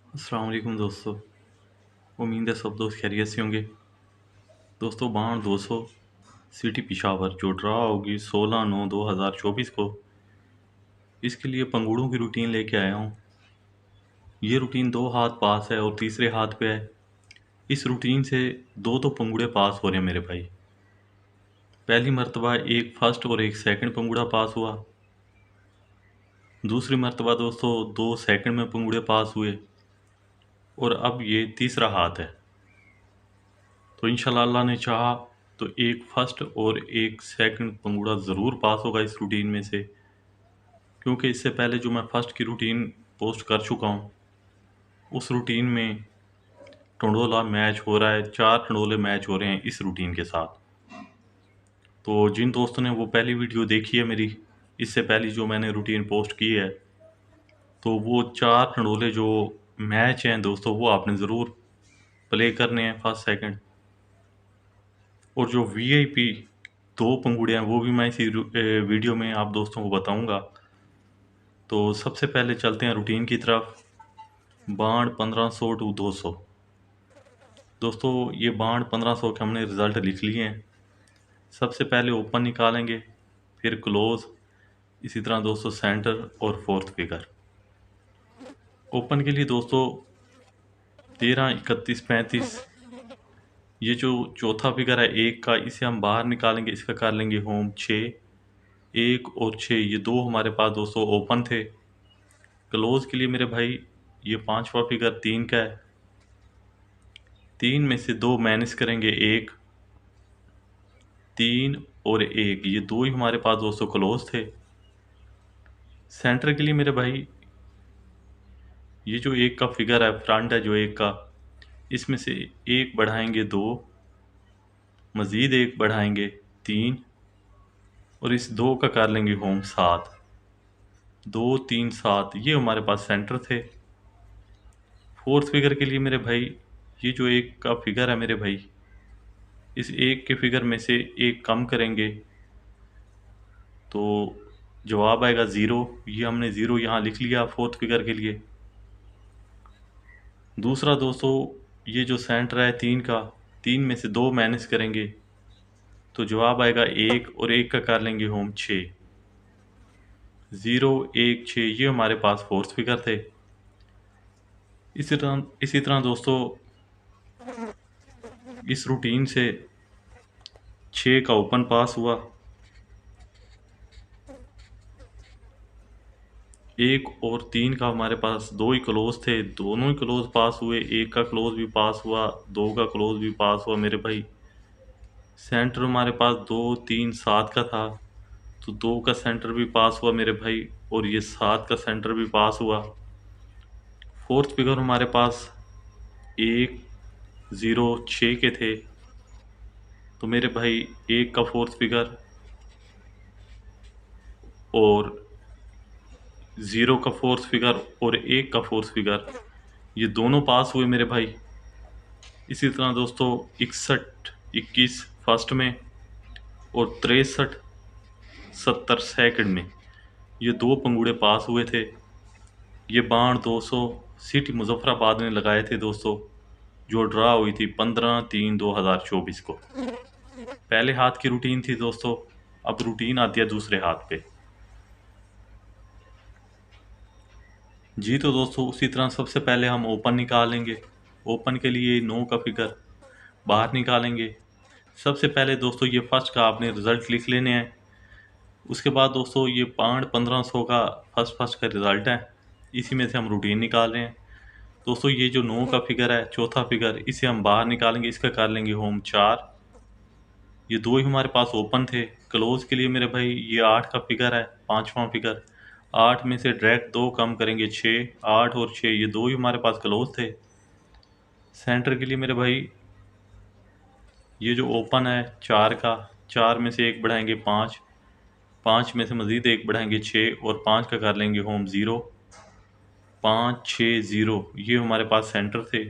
अस्सलाम वालेकुम दोस्तों। उम्मीद है सब दोस्त खैरियत से होंगे। दोस्तों बाण 200 सिटी पिशावर जो ड्रा होगी 16/9/2024 को, इसके लिए पंगूड़ों की रूटीन लेके आया हूँ। ये रूटीन 2 हाथ पास है और तीसरे हाथ पे है। इस रूटीन से दो तो पंगूड़े पास हो रहे हैं मेरे भाई। पहली मर्तबा एक फर्स्ट और एक सेकंड पंगूड़ा पास हुआ। दूसरी मर्तबा दोस्तों 2 सेकंड में पंगूड़े पास हुए। और अब ये तीसरा हाथ है। तो इंशाल्लाह अल्लाह ने चाहा तो एक फर्स्ट और एक सेकंड पंगूड़ा ज़रूर पास होगा इस रूटीन में से, क्योंकि इससे पहले जो मैं फ़र्स्ट की रूटीन पोस्ट कर चुका हूँ, उस रूटीन में टंडोला मैच हो रहा है, 4 टंडोले मैच हो रहे हैं इस रूटीन के साथ। तो जिन दोस्तों ने वो पहली वीडियो देखी है मेरी, इससे पहले जो मैंने रूटीन पोस्ट की है, तो वो 4 टंडोले जो मैच हैं दोस्तों, वो आपने ज़रूर प्ले करने हैं फर्स्ट सेकंड। और जो वीआईपी 2 पंगुड़े हैं वो भी मैं इसी वीडियो में आप दोस्तों को बताऊंगा। तो सबसे पहले चलते हैं रूटीन की तरफ। बाण 1500 टू 200। दोस्तों ये बाण 1500 के हमने रिज़ल्ट लिख लिए हैं। सबसे पहले ओपन निकालेंगे, फिर क्लोज, इसी तरह दोस्तों सेंटर और फोर्थ फिगर। ओपन के लिए दोस्तों 13, 31, 35, ये जो चौथा फिगर है एक का, इसे हम बाहर निकालेंगे, इसका कर लेंगे होम 6। 1 और 6 ये दो हमारे पास दोस्तों ओपन थे। क्लोज के लिए मेरे भाई ये पांचवा फिगर 3 का है। 3 में से 2 माइनस करेंगे 1। 3 और 1 ये दो ही हमारे पास दोस्तों क्लोज थे। सेंटर के लिए मेरे भाई ये जो एक का फिगर है, फ्रंट है जो एक का, इसमें से एक बढ़ाएंगे 2, मज़ीद एक बढ़ाएंगे 3, और इस 2 का कर लेंगे होम 7। 2, 3, 7 ये हमारे पास सेंटर थे। फोर्थ फिगर के लिए मेरे भाई ये जो एक का फिगर है मेरे भाई, इस एक के फिगर में से एक कम करेंगे तो जवाब आएगा 0। ये हमने 0 यहाँ लिख लिया फोर्थ फिगर के लिए। दूसरा दोस्तों ये जो सेंटर है 3 का, 3 में से 2 माइनस करेंगे तो जवाब आएगा 1, और 1 का कर लेंगे होम 6। 0, 1, 6 ये हमारे पास फोर्थ फिगर थे। इसी तरह दोस्तों इस रूटीन से 6 का ओपन पास हुआ। 1 और 3 का हमारे पास दो ही क्लोज थे, दोनों ही क्लोज पास हुए। 1 का क्लोज भी पास हुआ, 2 का क्लोज भी पास हुआ मेरे भाई। सेंटर हमारे पास 2, 3, 7 का था, तो 2 का सेंटर भी पास हुआ मेरे भाई, और ये 7 का सेंटर भी पास हुआ। फोर्थ फिगर हमारे पास 1, 0, 6 के थे, तो मेरे भाई 1 का फोर्थ फिगर और 0 का फोर्थ फिगर और 1 का फोर्थ फिगर ये दोनों पास हुए मेरे भाई। इसी तरह दोस्तों 61, 21 फर्स्ट में और 63, 70 सेकंड में ये दो पंगूड़े पास हुए थे। ये बाण 200 सिटी मुजफ्फराबाद ने लगाए थे दोस्तों, जो ड्रा हुई थी 15/3/2024 को। पहले हाथ की रूटीन थी दोस्तों, अब रूटीन आती है दूसरे हाथ पे। जी तो दोस्तों उसी तरह सबसे पहले हम ओपन निकालेंगे। ओपन के लिए 9 का फिगर बाहर निकालेंगे। सबसे पहले दोस्तों ये फर्स्ट का आपने रिज़ल्ट लिख लेने हैं। उसके बाद दोस्तों ये बाण 1500 का फर्स्ट फर्स्ट का रिज़ल्ट है, इसी में से हम रूटीन निकाल रहे हैं। दोस्तों ये जो 9 का फिगर है, चौथा फिगर, इसे हम बाहर निकालेंगे, इसका कर लेंगे होम 4। ये दो ही हमारे पास ओपन थे। क्लोज के लिए मेरे भाई ये 8 का फिगर है, पांचवा फिगर। 8 में से डायरेक्ट 2 कम करेंगे 6। 8 और 6 ये दो ही हमारे पास क्लोज थे। सेंटर के लिए मेरे भाई ये जो ओपन है 4 का, 4 में से एक बढ़ाएंगे 5, 5 में से मज़ीद एक बढ़ाएंगे 6, और 5 का कर लेंगे होम 0। 5, 6, 0 ये हमारे पास सेंटर थे।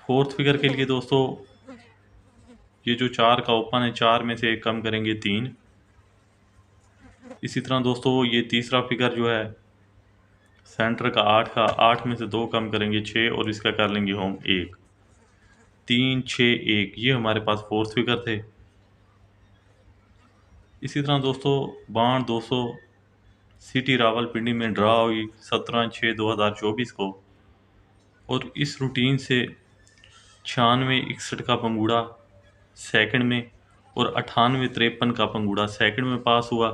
फोर्थ फिगर के लिए दोस्तों ये जो 4 का ओपन है, 4 में से एक कम करेंगे 3। इसी तरह दोस्तों ये तीसरा फिगर जो है सेंटर का 8 का 8 में से 2 कम करेंगे 6 और इसका कर लेंगे हम 1। 3 6 1 ये हमारे पास फोर्थ फिगर थे। इसी तरह दोस्तों बाण 200 सिटी रावलपिंडी में ड्रा हुई 17/6/2024 को, और इस रूटीन से 96 61 का पंगूड़ा सेकंड में और 98 53 का पंगूड़ा सेकंड में पास हुआ।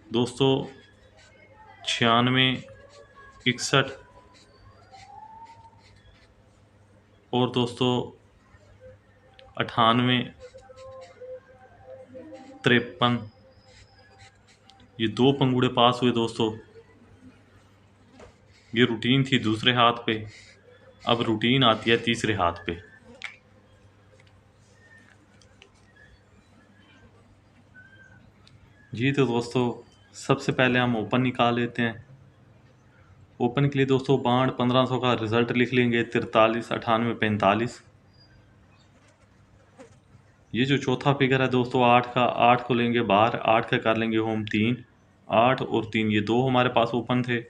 दोस्तों 96 61 और दोस्तों 98 53 ये 2 पंगूड़े पास हुए दोस्तों। ये रूटीन थी दूसरे हाथ पे, अब रूटीन आती है तीसरे हाथ पे। जी तो दोस्तों सबसे पहले हम ओपन निकाल लेते हैं। ओपन के लिए दोस्तों बाण 1500 का रिजल्ट लिख लेंगे 43 98 45। ये जो चौथा फिगर है दोस्तों 8 का, 8 को लेंगे बाहर, 8 का कर लेंगे होम 3। 8 और 3 ये 2 हमारे पास ओपन थे।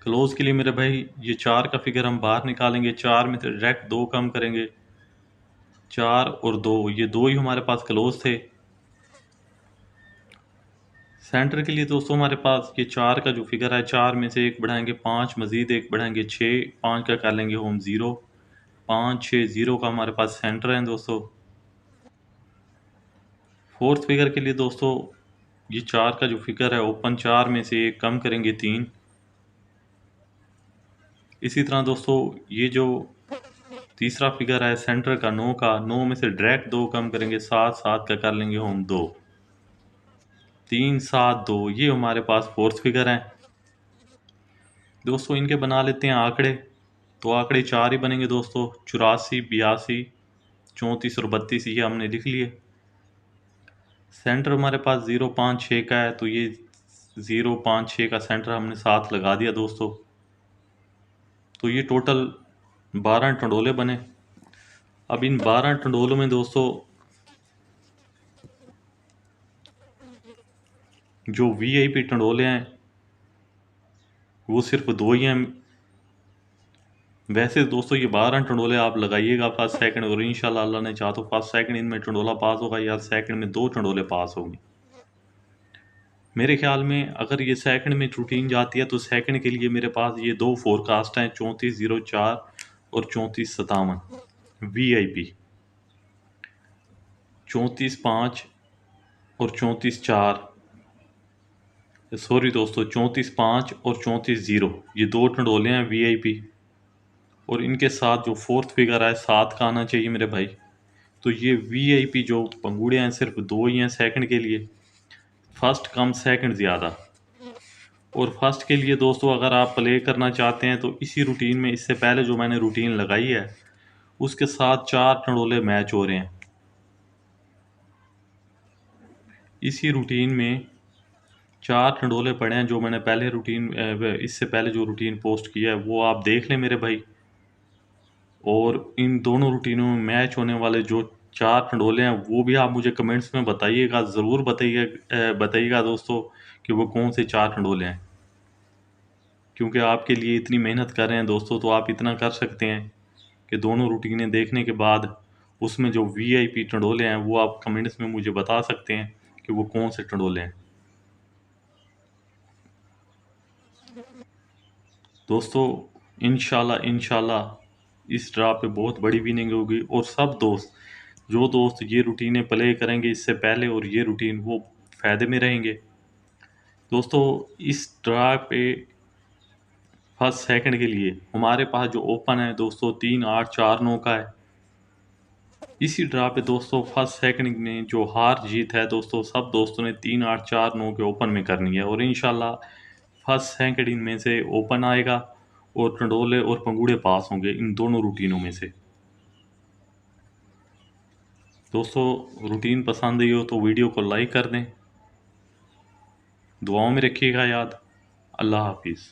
क्लोज के लिए मेरे भाई ये 4 का फिगर हम बाहर निकालेंगे, 4 में से डायरेक्ट 2 कम करेंगे, 4 और 2 ये 2 ही हमारे पास क्लोज थे। सेंटर के लिए दोस्तों हमारे पास ये 4 का जो फिगर है, 4 में से 1 बढ़ाएंगे 5, मज़ीद 1 बढ़ाएंगे 6, 5 का कर लेंगे होम 0। 5 6 0 का हमारे पास सेंटर है दोस्तों। फोर्थ फिगर के लिए दोस्तों ये 4 का जो फिगर है ओपन, 4 में से 1 कम करेंगे 3। इसी तरह दोस्तों ये जो तीसरा फिगर है सेंटर का 9 का, 9 में से डायरेक्ट 2 कम करेंगे 7, 7 का कर लेंगे होम 2। 3 7 2 ये हमारे पास फोर्थ फिगर है दोस्तों। इनके बना लेते हैं आंकड़े, तो आंकड़े 4 ही बनेंगे दोस्तों, 84 82 34 और 32 ये हमने लिख लिए। सेंटर हमारे पास 0 5 6 का है, तो ये 0 5 6 का सेंटर हमने साथ लगा दिया दोस्तों। तो ये टोटल 12 टंडोले बने। अब इन 12 टंडोलों में दोस्तों जो वीआईपी टंडोले हैं वो सिर्फ 2 ही हैं। वैसे दोस्तों ये 12 टंडोले आप लगाइएगा फर्स्ट सेकंड, और इंशाल्लाह अल्लाह ने चाहा तो फर्स्ट सेकंड इनमें टंडोला पास होगा या सेकंड में 2 टंडोले पास होंगे। मेरे ख्याल में अगर ये सेकंड में रूटीन जाती है तो सेकंड के लिए मेरे पास ये 2 फोरकास्ट हैं, 3404 और 3457 वीआईपी। 34 5 और 34 4, सॉरी दोस्तों 34 5 और 34 0 ये 2 टंडोले हैं वीआईपी। और इनके साथ जो फोर्थ फिगर है 7 का आना चाहिए मेरे भाई। तो ये वीआईपी जो पंगुड़े हैं सिर्फ 2 ही हैं सेकंड के लिए, फर्स्ट कम सेकंड ज़्यादा। और फर्स्ट के लिए दोस्तों अगर आप प्ले करना चाहते हैं तो इसी रूटीन में, इससे पहले जो मैंने रूटीन लगाई है उसके साथ 4 टंडोले मैच हो रहे हैं। इसी रूटीन में 4 टंडोले पड़े हैं जो मैंने पहले रूटीन, इससे पहले जो रूटीन पोस्ट किया है वो आप देख लें मेरे भाई। और इन दोनों रूटीनों में मैच होने वाले जो 4 टंडोले हैं वो भी आप मुझे कमेंट्स में बताइएगा, ज़रूर बताइएगा दोस्तों कि वो कौन से 4 टंडोले हैं। क्योंकि आपके लिए इतनी मेहनत कर रहे हैं दोस्तों, तो आप इतना कर सकते हैं कि दोनों रूटीनें देखने के बाद उसमें जो वीआईपी टंडोले हैं वो आप कमेंट्स में मुझे बता सकते हैं कि वो कौन से टंडोले हैं। दोस्तों इंशाल्लाह इस ड्रा पे बहुत बड़ी विनिंग होगी, और सब दोस्त जो दोस्त ये रूटीनें प्ले करेंगे इससे पहले और ये रूटीन, वो फ़ायदे में रहेंगे। दोस्तों इस ड्रा पे फर्स्ट सेकंड के लिए हमारे पास जो ओपन है दोस्तों 3 8 4 9 का है। इसी ड्रा पे दोस्तों फर्स्ट सेकंड में जो हार जीत है दोस्तों, सब दोस्तों ने 3 8 4 9 के ओपन में करनी है, और इंशाल्लाह फर्स्ट सेकंड इनमें से ओपन आएगा और टंडोले और पंगूड़े पास होंगे इन दोनों रूटीनों में से। दोस्तों रूटीन पसंद आई हो तो वीडियो को लाइक कर दें, दुआओं में रखिएगा याद। अल्लाह हाफिज़।